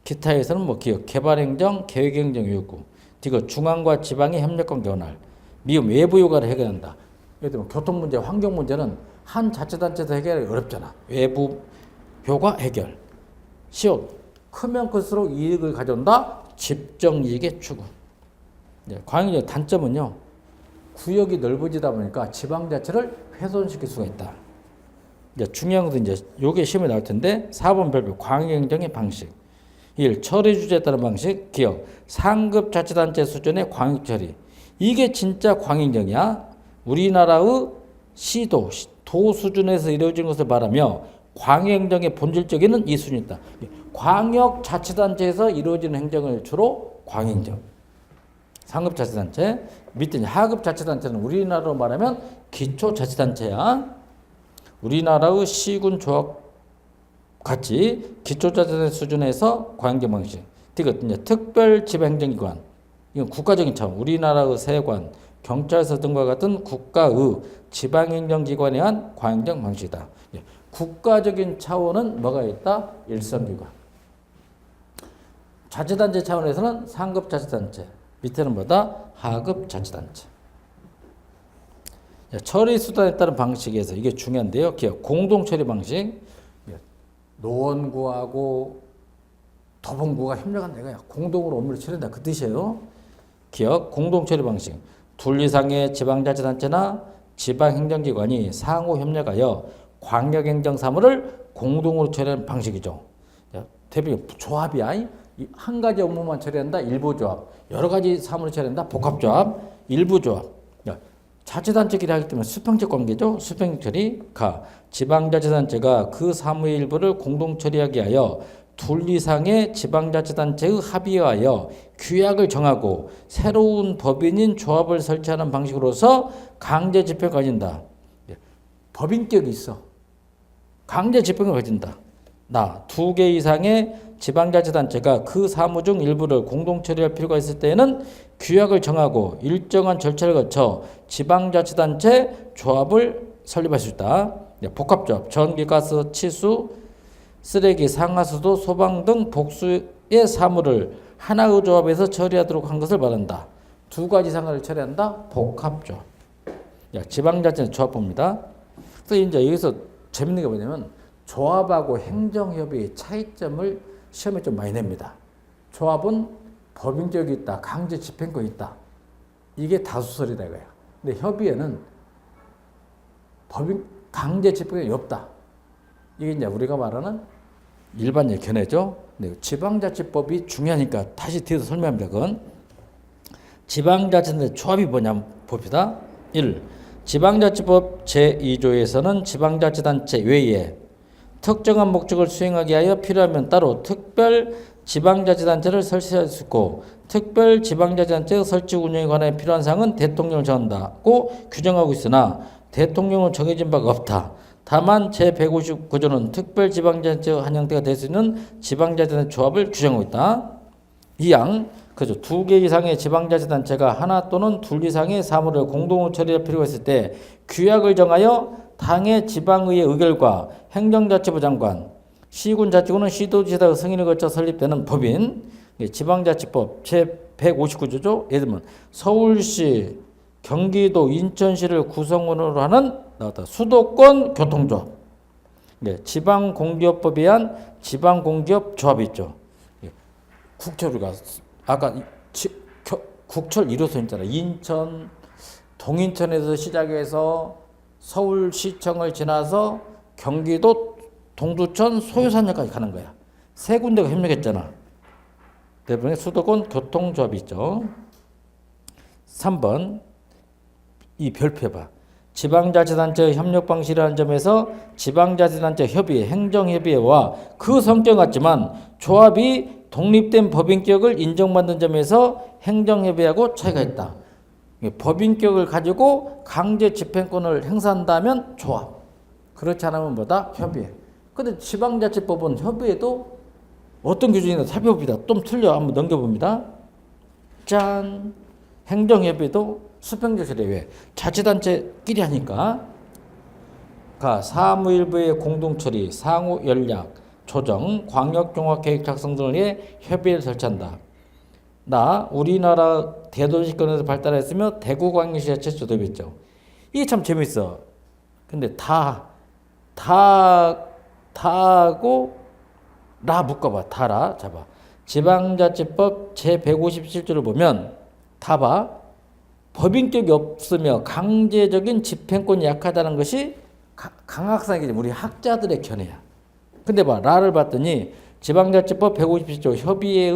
기타에서는 뭐 기업, 개발행정, 계획행정 요구. 디귿, 중앙과 지방의 협력관계 원활. 미음, 외부 요구를 해결한다. 예를 들면 교통 문제, 환경 문제는 한 자치단체에서 해결하기 어렵잖아. 외부 효과 해결. 시옷, 크면 클수록 이익을 가져온다. 집정이익의 추구. 광역의 단점은요, 구역이 넓어지다 보니까 지방자치를 훼손시킬 수가 있다. 중요한 것은 요게 시험에 나올 텐데 4번 별표 광역행정의 방식. 1. 처리 주제에 따른 방식. 기억. 상급 자치단체 수준의 광역처리. 이게 진짜 광역행정이야. 우리나라의 시도, 도 수준에서 이루어진 것을 말하며 광역행정의 본질적인 이 수준이 있다. 광역자치단체에서 이루어지는 행정을 주로 광역행정. 상급자치단체, 밑에 하급자치단체는 우리나라로 말하면 기초자치단체야. 우리나라의 시군 조합 같이 기초자치단체 수준에서 광역행정 방식. 디귿, 특별지방행정기관. 이건 국가적인 차원. 우리나라의 세관, 경찰서 등과 같은 국가의 지방행정기관에 의한 광역행정 방식이다. 국가적인 차원은 뭐가 있다? 일선기관. 자치단체 차원에서는 상급자치단체. 밑에는 뭐다? 하급자치단체. 처리 수단에 따른 방식에서 이게 중요한데요. 기억, 공동처리 방식. 노원구하고 도봉구가 협력한다 이거야. 공동으로 업무를 처리한다 그 뜻이에요. 기억, 공동처리 방식. 둘 이상의 지방자치단체나 지방행정기관이 상호 협력하여 광역행정 사무를 공동으로 처리하는 방식이죠. 대표 조합이야. 한 가지 업무만 처리한다. 일부조합. 여러 가지 사무를 처리한다. 복합조합. 일부조합. 자치단체끼리 하기 때문에 수평적 관계죠. 수평적 처리. 가. 지방자치단체가 그 사무의 일부를 공동 처리하게 하여 둘 이상의 지방자치단체의 합의에 하여 규약을 정하고 새로운 법인인 조합을 설치하는 방식으로서 강제 집행을 가진다. 법인격이 있어. 강제 집행을 가진다. 두 개 이상의 지방자치단체가 그 사무 중 일부를 공동 처리할 필요가 있을 때에는 규약을 정하고 일정한 절차를 거쳐 지방자치단체 조합을 설립할 수 있다. 복합조합, 전기, 가스, 치수, 쓰레기, 상하수도, 소방 등 복수의 사무를 하나의 조합에서 처리하도록 한 것을 말한다. 두 가지 상을 처리한다. 복합조합. 지방자치는 조합법입니다. 그래서 이제 여기서 재밌는 게 뭐냐면 조합하고 행정협의의 차이점을 시험에 좀 많이 냅니다. 조합은 법인격이 있다, 강제 집행권이 있다. 이게 다수설이다 이거야. 근데 협의회는 강제 집행권이 없다. 이게 이제 우리가 말하는 일반적 견해죠. 지방자치법이 중요하니까 다시 뒤에서 설명합니다. 그건 지방자치단체 조합이 뭐냐 봅시다. 1. 지방자치법 제2조에서는 지방자치단체 외에 특정한 목적을 수행하기 위하여 필요하면 따로 특별 지방자치단체를 설치할 수 있고 특별 지방자치단체 설치 운영에 관해 필요한 사항은 대통령을 정한다고 규정하고 있으나 대통령은 정해진 바가 없다. 다만 제159조는 특별 지방자치단체 한 형태가 될 수 있는 지방자치단체 조합을 규정하고 있다. 2항 그죠. 두 개 이상의 지방자치단체가 하나 또는 둘 이상의 사무를 공동으로 처리할 필요가 있을 때 규약을 정하여 당의 지방의회 의결과 행정자치부 장관, 시군자치구는 시도지사의 승인을 거쳐 설립되는 법인, 지방자치법 제159조죠. 예를 들면 서울시, 경기도, 인천시를 구성원으로 하는 수도권 교통조합, 지방공기업법에 의한 지방공기업 조합이 있죠. 국철우리가 아까 국철 1호선 있잖아요. 인천, 동인천에서 시작해서 서울시청을 지나서 경기도 동두천 소유산역까지 가는 거야. 세 군데가 협력했잖아. 대부분의 수도권 교통조합이 있죠. 3번 이 별표 해봐. 지방자치단체의 협력 방식이라는 점에서 지방자치단체 협의회, 행정협의회와 그 성격 같지만 조합이 독립된 법인격을 인정받는 점에서 행정협의회하고 차이가 있다. 법인격을 가지고 강제 집행권을 행사한다면 조합. 그렇지 않으면 뭐다? 협의회. 근데 지방자치법은 협의회도 어떤 기준이나 살펴봅니다. 좀 틀려. 한번 넘겨봅니다. 짠. 행정협의회도 수평자치례회. 자치단체끼리 하니까. 사무일부의 공동처리, 상호 연락, 조정, 광역종합계획 작성 등을 위해 협의회를 설치한다. 우리나라 대도시권에서 발달했으며 대구광역시자체 조합했죠. 이게 참 재밌어. 근데 다하고 라 묶어봐. 다라 잡아. 지방자치법 제157조를 보면 다봐. 법인격이 없으며 강제적인 집행권이 약하다는 것이 강학상이지. 우리 학자들의 견해야. 근데 라를 봤더니 지방자치법 157조 협의회의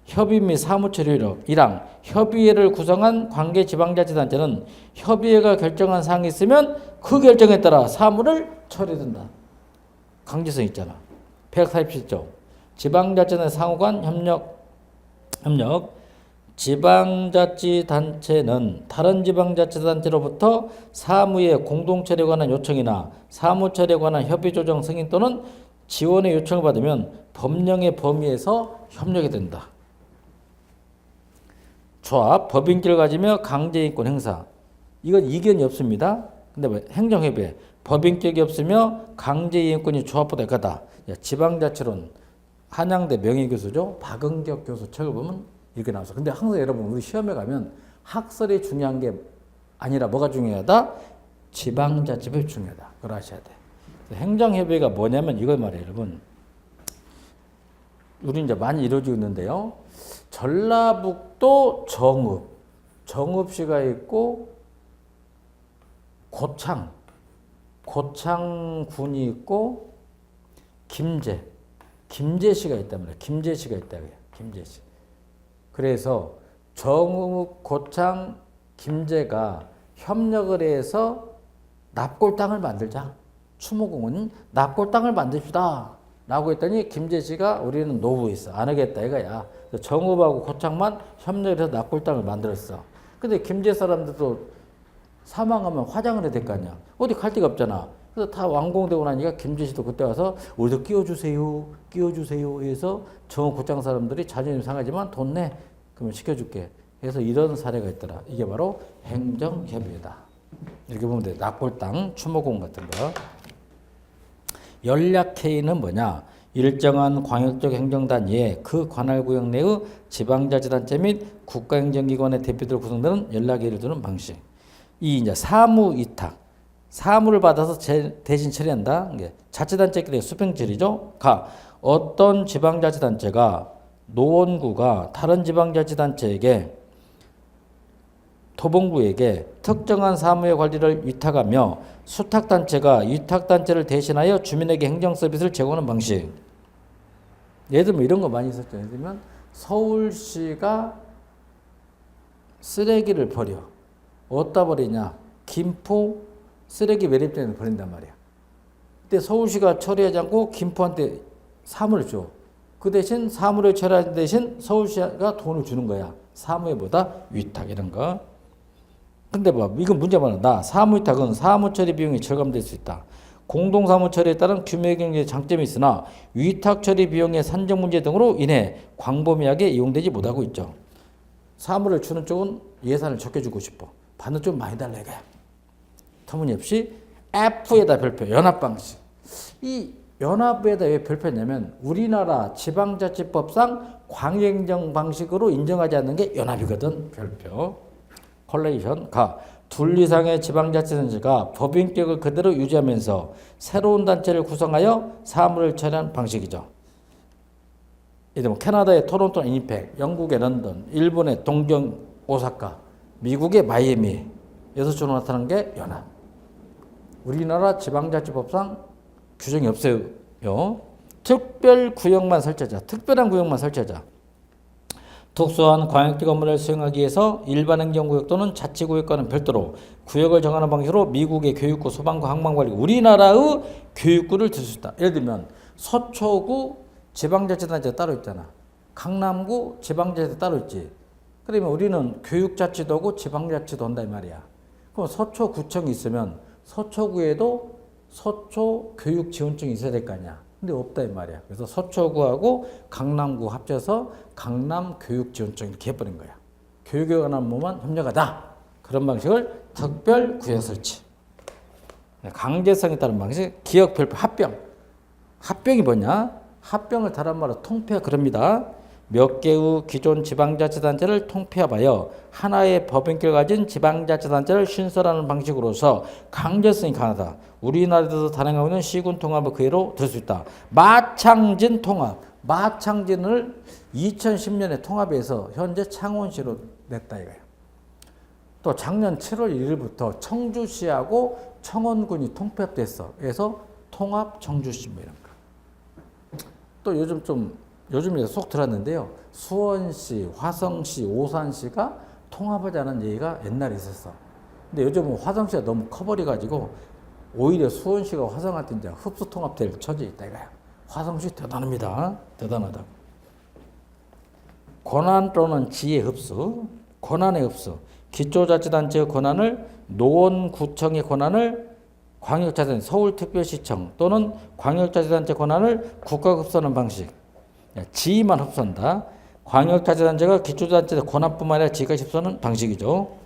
협의 및 사무처리로 1항 협의회를 구성한 관계 지방자치단체는 협의회가 결정한 사항이 있으면 그 결정에 따라 사무를 처리된다. 강제성 있잖아. 147조 지방자치단체 상호간 협력 지방자치단체는 다른 지방자치단체로부터 사무의 공동처리에 관한 요청이나 사무처리에 관한 협의조정 승인 또는 지원의 요청을 받으면 법령의 범위에서 협력이 된다. 조합, 법인격을 가지며 강제인권 행사. 이건 이견이 없습니다. 근데 행정협의회, 법인격이 없으며 강제이권이 조합보다 약하다. 지방자치론, 한양대 명예교수죠. 박은격 교수 책을 보면 이렇게 나와서. 근데 항상 여러분 우리 시험에 가면 학설이 중요한 게 아니라 뭐가 중요하다? 지방자치법이 중요하다. 그걸 아셔야 돼. 행정협의회가 뭐냐면 이걸 말해요, 여러분. 우리 이제 많이 이루어지고 있는데요. 전라북도 정읍시가 있고 고창군이 있고 김제시가 있단 말이에요. 김제시가 있다고요. 김제시. 그래서 정읍, 고창, 김제가 협력을 해서 납골당을 만들자. 추모공은 납골당을 만듭시다. 라고 했더니 김제시가 우리는 노부했어. 안 하겠다 이거야. 정읍하고 고창만 협력해서 납골당을 만들었어. 근데 김제 사람들도 사망하면 화장을 해야 될 거 아니야. 어디 갈 데가 없잖아. 그래서 다 완공되고 나니까 김제시도 그때 와서 우리도 끼워주세요. 끼워주세요. 해서 정읍 고창 사람들이 자존심 상하지만 돈 내. 그러면 시켜줄게. 그래서 이런 사례가 있더라. 이게 바로 행정협의회다. 이렇게 보면 돼. 납골당, 추모공 같은 거. 연락회의는 뭐냐? 일정한 광역적 행정단위에 그 관할구역 내의 지방자치단체 및 국가행정기관의 대표들로 구성되는 연락회의를 두는 방식. 이 이제 사무위탁, 사무를 받아서 대신 처리한다. 이게 자치단체끼리 수평질이죠. 어떤 지방자치단체가 노원구가 다른 지방자치단체에게 토봉구에게 특정한 사무의 관리를 위탁하며 수탁단체가 위탁단체를 대신하여 주민에게 행정서비스를 제공하는 방식. 예를 들면 이런 거 많이 있었죠. 예를 들면 서울시가 쓰레기를 버려. 어디다 버리냐? 김포 쓰레기 매립장에 버린단 말이야. 근데 서울시가 처리하지 않고 김포한테 사무를 줘. 그 대신 사무를 처리하는 대신 서울시가 돈을 주는 거야. 사무에보다 위탁 이런 거. 근데 이건 문제 많아. 사무위탁은 사무처리 비용이 절감될 수 있다. 공동사무처리에 따른 규모의 경제의 장점이 있으나 위탁처리 비용의 산정 문제 등으로 인해 광범위하게 이용되지 못하고 있죠. 사무를 주는 쪽은 예산을 적게 주고 싶어. 받는 좀 많이 달라 이거야. 터무니없이 F에다 별표, 연합방식. 이 연합에다 왜 별표냐면 우리나라 지방자치법상 광역행정 방식으로 인정하지 않는 게 연합이거든. 별표. 콜레이션. 둘 이상의 지방자치단체가 법인격을 그대로 유지하면서 새로운 단체를 구성하여 사무를 처리하는 방식이죠. 예를 들면 캐나다의 토론토 위니펙, 영국의 런던, 일본의 동경 오사카, 미국의 마이애미 여기서 주로 나타나는 게 연합. 우리나라 지방자치법상 규정이 없어요. 특별구역만 설치하자. 특별한 구역만 설치하자. 특수한 광역지 건물을 수행하기 위해서 일반 행정구역 또는 자치구역과는 별도로 구역을 정하는 방식으로 미국의 교육구, 소방구, 항만관리, 우리나라의 교육구를 들 수 있다. 예를 들면 서초구 지방자치단체가 따로 있잖아. 강남구 지방자치단체 따로 있지. 그러면 우리는 교육자치도고 지방자치도 한다 이 말이야. 그럼 서초구청이 있으면 서초구에도 서초교육지원청이 있어야 될 거 아니야. 근데 없다 이 말이야. 그래서 서초구하고 강남구 합쳐서 강남교육지원청 이렇게 해버린 거야. 교육에 관한 업무만 협력하다. 그런 방식을 특별구역 설치. 강제성에 따른 방식, 기역별표 합병. 합병이 뭐냐? 합병을 다른 말로 통폐합 그럽니다. 몇 개의 기존 지방자치단체를 통폐합하여 하나의 법인격을 가진 지방자치단체를 신설하는 방식으로서 강제성이 강하다. 우리나라에서 단행하고 있는 시군 통합을 그 예로 들 수 있다. 마창진 통합. 마창진을 2010년에 통합해서 현재 창원시로 냈다 이거예요. 또 작년 7월 1일부터 청주시하고 청원군이 통폐합됐어. 그래서 통합 청주시 뭐 이런 거. 또 요즘에 쏙 들었는데요. 수원시, 화성시, 오산시가 통합하자는 얘기가 옛날에 있었어. 근데 요즘은 화성시가 너무 커버려가지고 오히려 수원시가 화성한테 이제 흡수 통합될 처지에 있다 이거야. 화성시 대단합니다. 대단하다. 권한 또는 지혜 흡수, 권한의 흡수. 기초자치단체의 권한을 노원구청의 권한을 광역자치단체, 서울특별시청 또는 광역자치단체 권한을 국가가 흡수하는 방식. 지위만 흡수한다. 광역자치단체가 기초자치단체 권한뿐만 아니라 지위까지 흡수하는 방식이죠.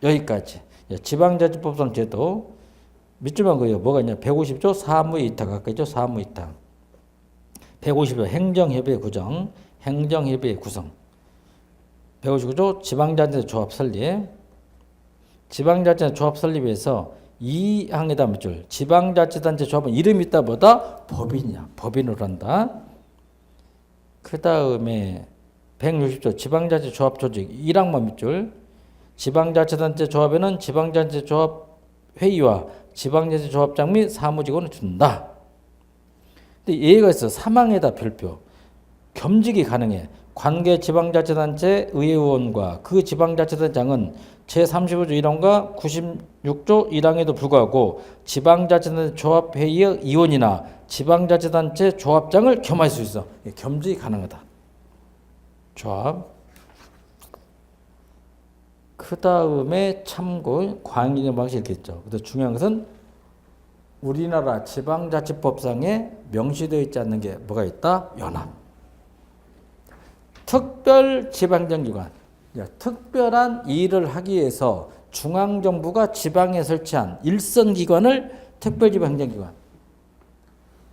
여기까지. 지방자치법상 제도. 밑줄만 그어요. 뭐가 있냐. 150조 사무위탁. 아까 있죠. 사무위탁. 150조 행정협의회 구정. 행정협의회 구성. 159조 지방자치단체 조합 설립. 지방자치단체 조합 설립에서 2항에다 밑줄. 지방자치단체 조합은 이름이 있다 보다 법인이야. 법인으로 한다. 그 다음에 160조 지방자치 조합 조직 1항만 밑줄. 지방자치단체 조합에는 지방자치 조합 회의와 지방자치 조합장 및 사무직원을 준다. 근데 예가 있어. 3항에다 별표. 겸직이 가능해. 관계 지방자치단체 의회의원과 그 지방자치단장은 제35조 1항과 96조 1항에도 불구하고 지방자치단체 조합회의의 의원이나 지방자치단체 조합장을 겸할 수 있어. 겸직이 가능하다. 조합. 그 다음에 참고 과잉기념 방식 이렇게 있죠. 그래서 중요한 것은 우리나라 지방자치법상에 명시되어 있지 않는 게 뭐가 있다? 연합. 특별 지방정기관. 특별한 일을 하기 위해서 중앙정부가 지방에 설치한 일선기관을 특별지방행정기관.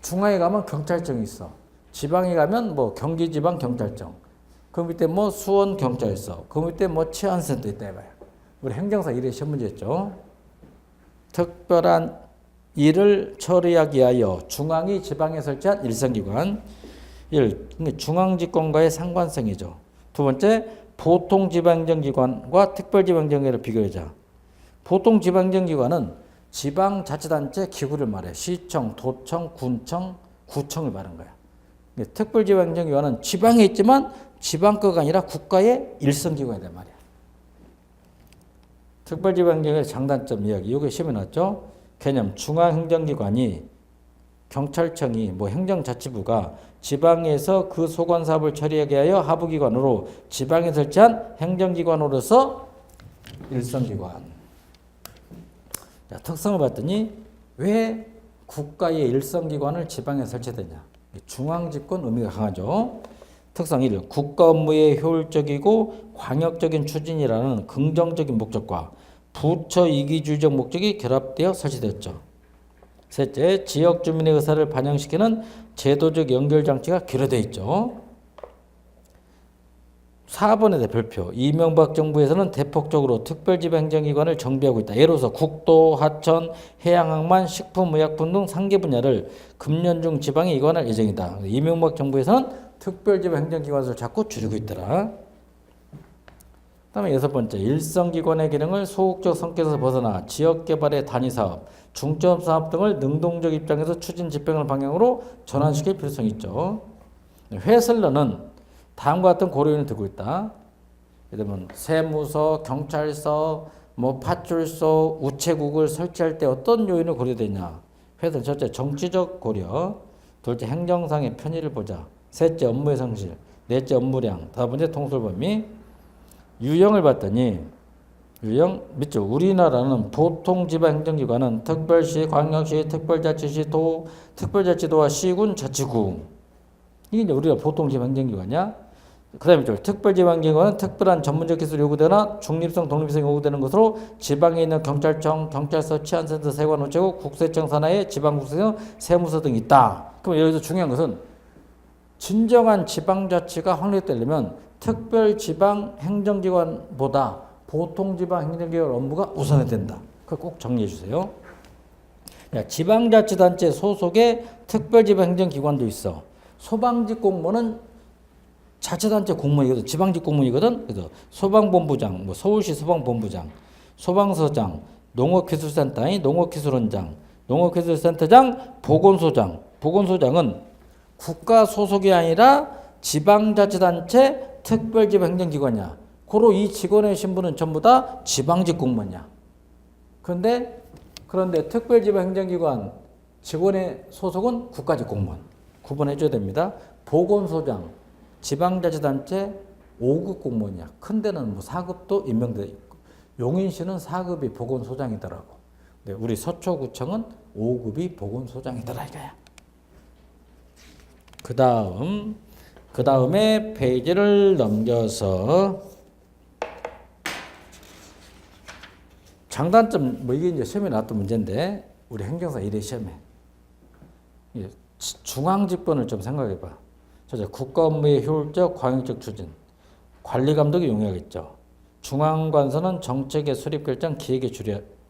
중앙에 가면 경찰청이 있어. 지방에 가면 뭐 경기지방경찰청. 그 밑에 뭐 수원경찰서. 그 밑에 뭐 치안센터 있다 해봐요. 우리 행정사 1회 시험 문제였죠. 특별한 일을 처리하기 위하여 중앙이 지방에 설치한 일선기관. 1. 중앙집권과의 상관성이죠. 두 번째, 보통지방행정기관과 특별지방행정기관을 비교하자. 보통지방행정기관은 지방자치단체 기구를 말해. 시청, 도청, 군청, 구청을 말하는 거야. 특별지방행정기관은 지방에 있지만 지방거가 아니라 국가의 일선기관이란 말이야. 특별지방행정기관의 장단점 이야기. 이게 시험에 나왔죠. 개념. 중앙행정기관이 경찰청이 뭐 행정자치부가 지방에서 그 소관 사업을 처리하게 하여 하부기관으로 지방에 설치한 행정기관으로서 일선기관. 자, 특성을 봤더니 왜 국가의 일선기관을 지방에 설치되냐. 중앙집권 의미가 강하죠. 특성 1. 국가 업무의 효율적이고 광역적인 추진이라는 긍정적인 목적과 부처 이기주의적 목적이 결합되어 설치되었죠. 셋째, 지역 주민의 의사를 반영시키는 제도적 연결장치가 결여되어 있죠. 4번에 대해 별표. 이명박 정부에서는 대폭적으로 특별지방행정기관을 정비하고 있다. 예를 들어서 국도, 하천, 해양항만, 식품의약품 등 3개 분야를 금년 중 지방에 이관할 예정이다. 이명박 정부에서는 특별지방행정기관을 자꾸 줄이고 있더라. 다음에 6번째, 일선기관의 기능을 소극적 성격에서 벗어나 지역개발의 단위사업, 중점사업 등을 능동적 입장에서 추진 집행을 방향으로 전환시킬 필요성이 있죠. 회슬러는 다음과 같은 고려인을 두고 있다. 예를 들면 세무서, 경찰서, 뭐 파출소, 우체국을 설치할 때 어떤 요인을 고려되냐. 회슬 첫째, 정치적 고려. 둘째, 행정상의 편의를 보자. 셋째, 업무의 성실. 넷째, 업무량. 다섯 번째, 통솔범위. 유형을 봤더니 유형 밑줄. 우리나라는 보통지방행정기관은 특별시, 광역시, 특별자치시, 특별자치도와 시군, 자치구. 이게 이제 우리가 보통지방행정기관이야. 그 다음에 특별지방행정기관은 특별한 전문적 기술이 요구되거나 중립성, 독립성이 요구되는 것으로 지방에 있는 경찰청, 경찰서, 치안센터, 세관, 우체국, 국세청 산하의 지방국세청, 세무서 등이 있다. 그럼 여기서 중요한 것은 진정한 지방자치가 확립되려면 특별지방행정기관보다 보통지방행정기관 업무가 우선해야 된다. 그걸 꼭 정리해 주세요. 지방자치단체 소속의 특별지방행정기관도 있어. 소방직 공무원은 자치단체 공무원이거든. 지방직 공무원이거든. 그래서 소방본부장, 뭐 서울시 소방본부장, 소방서장, 농업기술센터의 농업기술원장, 농업기술센터장, 보건소장. 보건소장은 국가 소속이 아니라 지방자치단체 특별지방행정기관이야. 고로 이 직원의 신분은 전부 다 지방직 공무원이야. 그런데 특별지방행정기관 직원의 소속은 국가직 공무원. 구분해줘야 됩니다. 보건소장, 지방자치단체 5급 공무원이야. 큰 데는 뭐 4급도 임명돼 있고. 용인시는 4급이 보건소장이더라고. 근데 우리 서초구청은 5급이 보건소장이더라 이거야. 그 다음에 페이지를 넘겨서 장단점, 뭐 이게 이제 시험에 나왔던 문제인데, 우리 행정사 1회 시험에. 중앙집권을 좀 생각해 봐. 국가 업무의 효율적, 광역적 추진. 관리 감독이 용이하겠죠. 중앙관서는 정책의 수립 결정, 기획의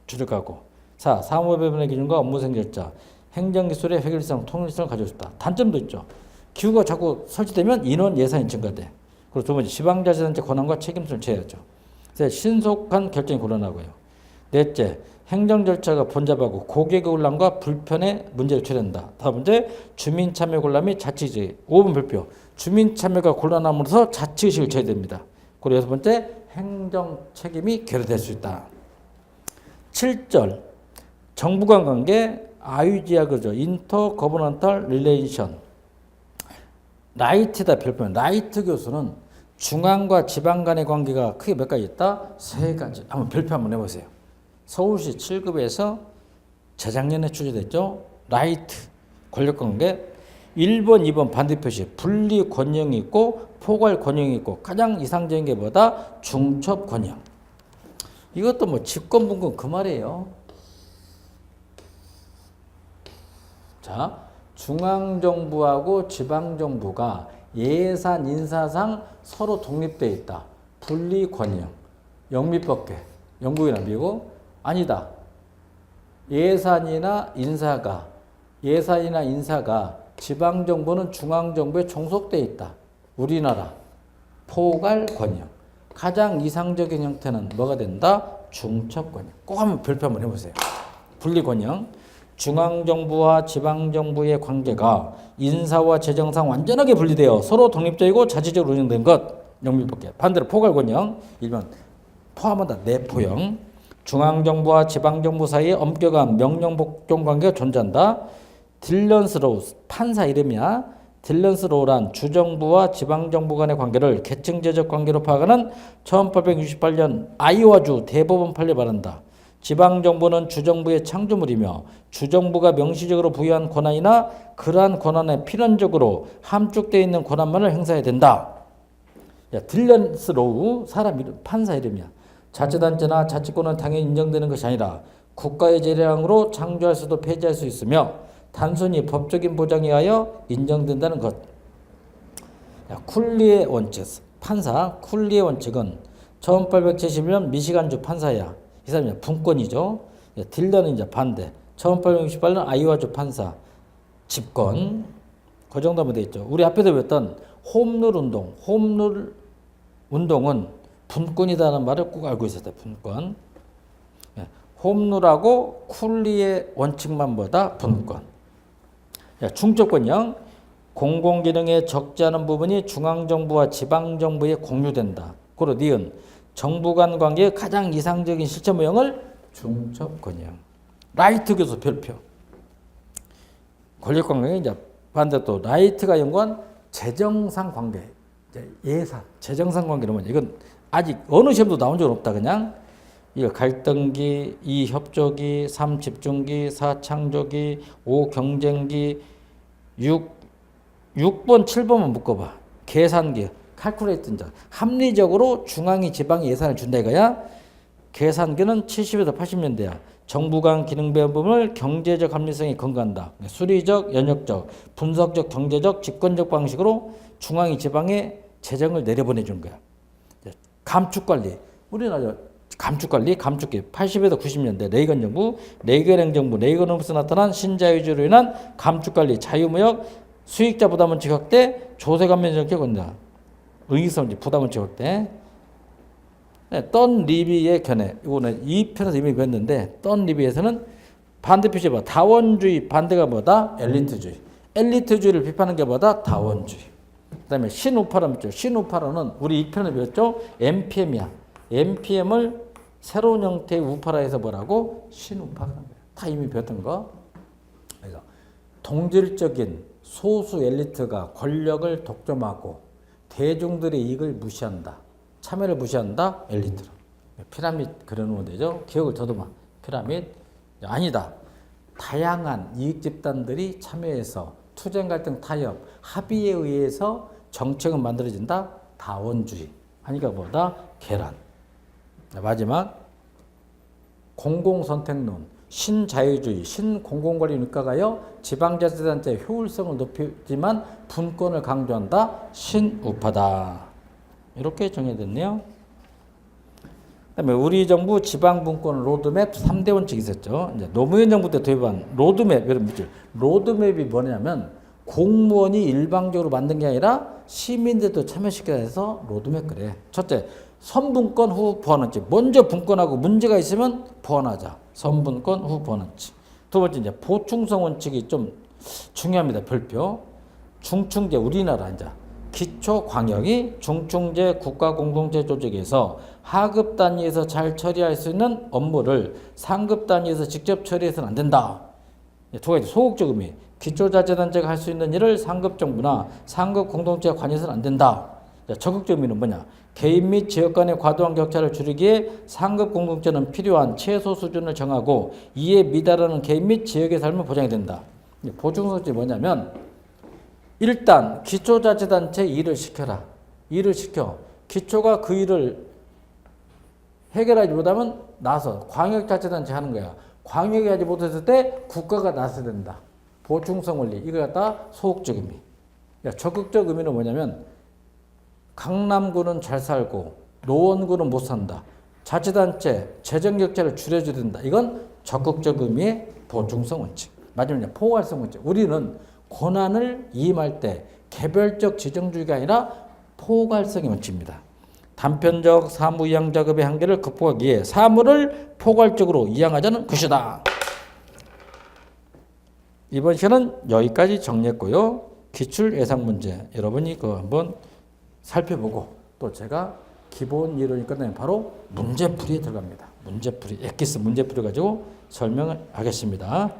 주력하고. 4. 사무배분의 기준과 업무생 결자. 행정기술의 획일성, 통일성을 가지고 있다. 단점도 있죠. 기구가 자꾸 설치되면 인원 예산이 증가돼. 그리고 두 번째, 지방자치단체 권한과 책임성을 제외하죠. 셋, 신속한 결정이 곤란하고요. 넷째, 행정 절차가 번잡하고 고객의 혼란과 불편의 문제를 초래한다. 다섯 번째, 주민 참여 곤란 및 자치주의. 5번 별표. 주민 참여가 곤란함으로써 자치의식을 줘야 됩니다. 그리고 6번째, 행정 책임이 결여될 수 있다. 7절, 정부 간 관계, 아유지야 그죠. 인터 거버넌탈 릴레이션. 라이트다 별표는. 라이트 교수는 중앙과 지방 간의 관계가 크게 몇 가지 있다? 3가지. 한번 별표 한번 해보세요. 서울시 7급에서 재작년에 출제됐죠. 라이트 권력관계. 1번, 2번 반대표시. 분리 권형이 있고 포괄 권형이 있고 가장 이상적인 게 뭐다? 중첩 권형. 이것도 뭐 집권 분권 그 말이에요. 자, 중앙정부하고 지방정부가 예산 인사상 서로 독립되어 있다. 분리 권형. 영미법계. 영국이나 미국? 아니다. 예산이나 인사가 지방정부는 중앙정부에 종속되어 있다. 우리나라. 포괄 권형. 가장 이상적인 형태는 뭐가 된다? 중첩 권형. 꼭 한번 별표 한번 해보세요. 분리 권형. 중앙정부와 지방정부의 관계가 인사와 재정상 완전하게 분리되어 서로 독립적이고 자치적으로 운영된 것. 영미법계. 반대로 포괄권형. 1번 포함한다. 내포형. 중앙정부와 지방정부 사이에 엄격한 명령복종 관계가 존재한다. 딜런스 로우. 판사 이름이야. 딜런스 로우란 주정부와 지방정부 간의 관계를 계층제적 관계로 파악하는 1868년 아이오와주 대법원 판례 말한다. 지방정부는 주정부의 창조물이며 주정부가 명시적으로 부여한 권한이나 그러한 권한에 필연적으로 함축되어 있는 권한만을 행사해야 된다. 야, 딜런스 로우 사람 이름, 판사 이름이야. 자치단체나 자치권은 당연히 인정되는 것이 아니라 국가의 재량으로 창조할 수도 폐지할 수 있으며 단순히 법적인 보장에 의하여 인정된다는 것. 야, 쿨리의 원칙, 판사 쿨리의 원칙은 1871년 미시간주 판사야. 이 사람이 분권이죠. 딜런은 이제 반대. 1868년 아이오와주 판사. 집권. 그 정도면 돼 있죠. 우리 앞에서 배웠던 홈룰 운동. 홈룰 운동은 분권이라는 말을 꼭 알고 있었다. 분권. 홈룰하고 쿨리의 원칙만 보다 분권. 중첩권형. 공공기능에 적지 않은 부분이 중앙정부와 지방정부에 공유된다. 고로 니은. 정부 간 관계의 가장 이상적인 실체 모형을 중첩권형. 라이트 교수 별표. 권력관계는 이제 반대 또 라이트가 연구한 재정상 관계. 예산, 재정상 관계는 뭐냐. 이건 아직 어느 시험도 나온 적은 없다. 그냥 이거 갈등기, 2 협조기, 3 집중기, 4 창조기, 5 경쟁기, 6번, 7번만 묶어봐. 계산기. 칼큘레이트인 자. 합리적으로 중앙이 지방이 예산을 준다 이거야. 계산기는 70에서 80년대야. 정부 간 기능 배분을 경제적 합리성에 근거한다. 수리적, 연역적, 분석적, 경제적, 집권적 방식으로 중앙이 지방에 재정을 내려보내준 거야. 감축관리. 우리나라 감축관리, 감축기. 80에서 90년대 레이건 정부, 레이건 행정부, 레이건 홈스 나타난 신자유주의로 인한 감축관리, 자유무역, 수익자 부담은 지각돼 조세관면적 격언다. 의기성 부담을 지울 때. 떤 리비의 견해. 이거는 2편에서 이미 배웠는데 떤 리비에서는 반대 표시 봐. 다원주의 반대가 뭐다? 엘리트주의. 엘리트주의를 비판하는 게 뭐다? 다원주의. 그다음에 신우파로 있죠. 신우파로는 우리 2편에 배웠죠. MPM이야. MPM을 새로운 형태의 우파라 해서 뭐라고? 신우파라는 거야. 다 이미 배웠던 거. 그래서 동질적인 소수 엘리트가 권력을 독점하고 대중들의 이익을 무시한다. 참여를 무시한다. 엘리트로. 피라미드 그려놓으면 되죠. 기억을 더듬어. 피라미드. 아니다. 다양한 이익 집단들이 참여해서 투쟁 갈등 타협 합의에 의해서 정책은 만들어진다. 다원주의. 하니까 뭐다? 계란. 마지막 공공선택론. 신자유주의, 신공공관리 육가가요 지방자치단체의 효율성을 높이지만 분권을 강조한다. 신우파다. 이렇게 정해졌네요. 그다음에 우리 정부 지방분권 로드맵 3대 원칙이 있었죠. 이제 노무현 정부 때 도입한 로드맵, 여러분 로드맵이 뭐냐면 공무원이 일방적으로 만든 게 아니라 시민들도 참여시켜야 해서 로드맵 그래. 첫째, 선분권 후 보완원칙. 먼저 분권하고 문제가 있으면 보완하자. 선분권 후 보완원칙. 두 번째 이제 보충성 원칙이 좀 중요합니다. 별표. 중충제 우리나라 이제 기초광역이 중충제 국가공동체 조직에서 하급 단위에서 잘 처리할 수 있는 업무를 상급 단위에서 직접 처리해서는 안 된다. 두 가지 소극적 의미. 기초자치단체가 할 수 있는 일을 상급 정부나 상급 공동체가 관여해서는 안 된다. 적극적 의미는 뭐냐? 개인 및 지역 간의 과도한 격차를 줄이기에 상급 공동체는 필요한 최소 수준을 정하고 이에 미달하는 개인 및 지역의 삶을 보장해야 된다. 보충성질이 뭐냐면 일단 기초자치단체 일을 시켜라. 일을 시켜. 기초가 그 일을 해결하지 못하면 나서 광역자치단체 하는 거야. 광역이 하지 못했을 때 국가가 나서야 된다. 보충성 원리. 이거 갖다 소극적 의미. 적극적 의미는 뭐냐면 강남구는 잘 살고 노원구는 못 산다. 자치단체 재정 격차를 줄여줘야 된다. 이건 적극적 의미의 보충성 원칙. 마지막에 포괄성 원칙. 우리는 권한을 이임할 때 개별적 지정주의가 아니라 포괄성의 원칙입니다. 단편적 사무 이양 작업의 한계를 극복하기 위해 사무를 포괄적으로 이양하자는 것이다. 이번 시간은 여기까지 정리했고요. 기출 예상 문제 여러분이 그거 한번 살펴보고 또 제가 기본 이론이 끝나면 바로 문제풀이에 들어갑니다. 문제풀이, 엑기스 문제풀이 가지고 설명을 하겠습니다.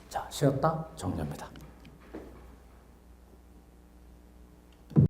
자, 쉬었다 정리합니다.